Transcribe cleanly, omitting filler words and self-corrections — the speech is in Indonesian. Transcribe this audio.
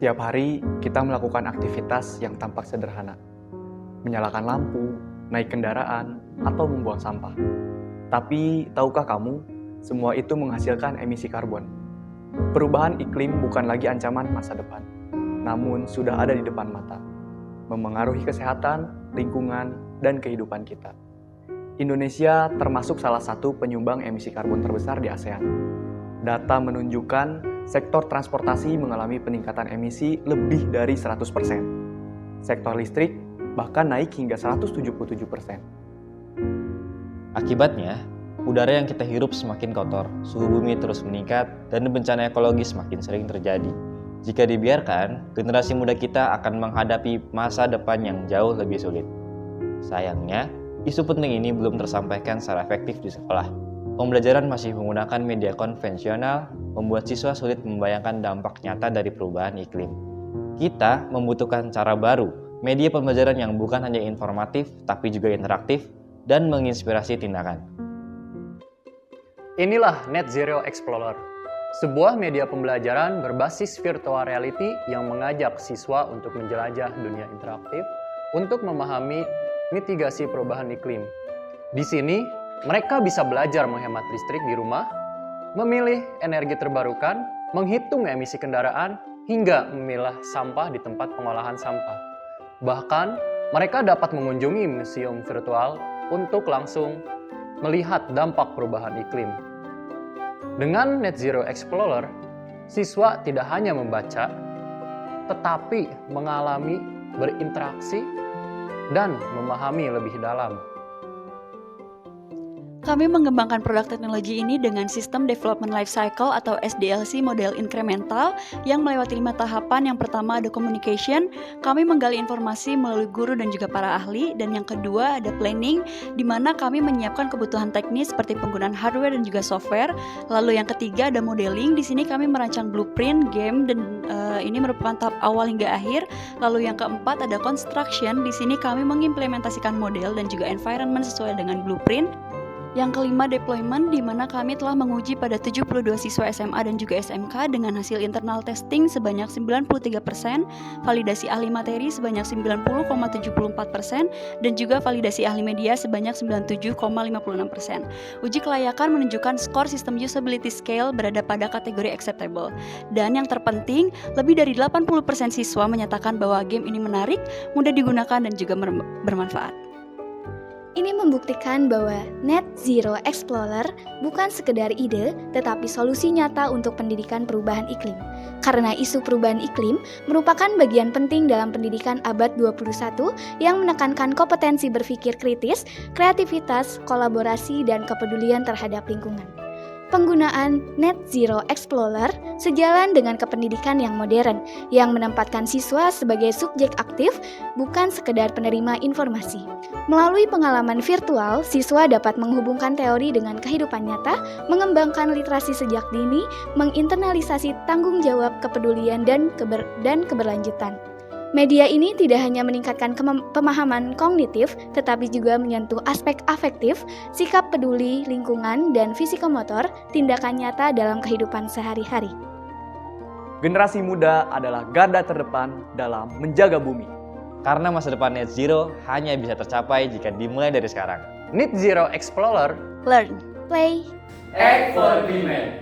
Tiap hari kita melakukan aktivitas yang tampak sederhana. Menyalakan lampu, naik kendaraan, atau membuang sampah. Tapi, tahukah kamu, semua itu menghasilkan emisi karbon. Perubahan iklim bukan lagi ancaman masa depan, namun sudah ada di depan mata, memengaruhi kesehatan, lingkungan, dan kehidupan kita. Indonesia termasuk salah satu penyumbang emisi karbon terbesar di ASEAN. Data menunjukkan sektor transportasi mengalami peningkatan emisi lebih dari 100%. Sektor listrik bahkan naik hingga 177%. Akibatnya, udara yang kita hirup semakin kotor, suhu bumi terus meningkat, dan bencana ekologi semakin sering terjadi. Jika dibiarkan, generasi muda kita akan menghadapi masa depan yang jauh lebih sulit. Sayangnya, isu penting ini belum tersampaikan secara efektif di sekolah. Pembelajaran masih menggunakan media konvensional, membuat siswa sulit membayangkan dampak nyata dari perubahan iklim. Kita membutuhkan cara baru, media pembelajaran yang bukan hanya informatif, tapi juga interaktif, dan menginspirasi tindakan. Inilah Net Zero Explorer, sebuah media pembelajaran berbasis virtual reality yang mengajak siswa untuk menjelajah dunia interaktif untuk memahami mitigasi perubahan iklim. Di sini, mereka bisa belajar menghemat listrik di rumah, memilih energi terbarukan, menghitung emisi kendaraan, hingga memilah sampah di tempat pengolahan sampah. Bahkan, mereka dapat mengunjungi museum virtual untuk langsung melihat dampak perubahan iklim. Dengan Net Zero Explorer, siswa tidak hanya membaca, tetapi mengalami, berinteraksi, dan memahami lebih dalam. Kami mengembangkan produk teknologi ini dengan sistem Development Life Cycle atau SDLC model incremental yang melewati 5 tahapan. Yang pertama ada communication, kami menggali informasi melalui guru dan juga para ahli. Dan yang kedua ada planning, di mana kami menyiapkan kebutuhan teknis seperti penggunaan hardware dan juga software. Lalu yang ketiga ada modeling, di sini kami merancang blueprint, game, dan ini merupakan tahap awal hingga akhir. Lalu yang keempat ada construction, di sini kami mengimplementasikan model dan juga environment sesuai dengan blueprint. Yang kelima deployment, di mana kami telah menguji pada 72 siswa SMA dan juga SMK dengan hasil internal testing sebanyak 93%, validasi ahli materi sebanyak 90,74%, dan juga validasi ahli media sebanyak 97,56%. Uji kelayakan menunjukkan skor sistem usability scale berada pada kategori acceptable. Dan yang terpenting, lebih dari 80% siswa menyatakan bahwa game ini menarik, mudah digunakan, dan juga bermanfaat. Ini membuktikan bahwa Net Zero Explorer bukan sekedar ide, tetapi solusi nyata untuk pendidikan perubahan iklim. Karena isu perubahan iklim merupakan bagian penting dalam pendidikan abad 21 yang menekankan kompetensi berpikir kritis, kreativitas, kolaborasi, dan kepedulian terhadap lingkungan. Penggunaan Net Zero Explorer sejalan dengan kependidikan yang modern, yang menempatkan siswa sebagai subjek aktif, bukan sekedar penerima informasi. Melalui pengalaman virtual, siswa dapat menghubungkan teori dengan kehidupan nyata, mengembangkan literasi sejak dini, menginternalisasi tanggung jawab, kepedulian, dan keberlanjutan. Media ini tidak hanya meningkatkan pemahaman kognitif, tetapi juga menyentuh aspek afektif, sikap peduli lingkungan, dan fisikomotor, tindakan nyata dalam kehidupan sehari-hari. Generasi muda adalah garda terdepan dalam menjaga bumi. Karena masa depan net zero hanya bisa tercapai jika dimulai dari sekarang. Net Zero Explorer, Learn, Play, Act for Agreement.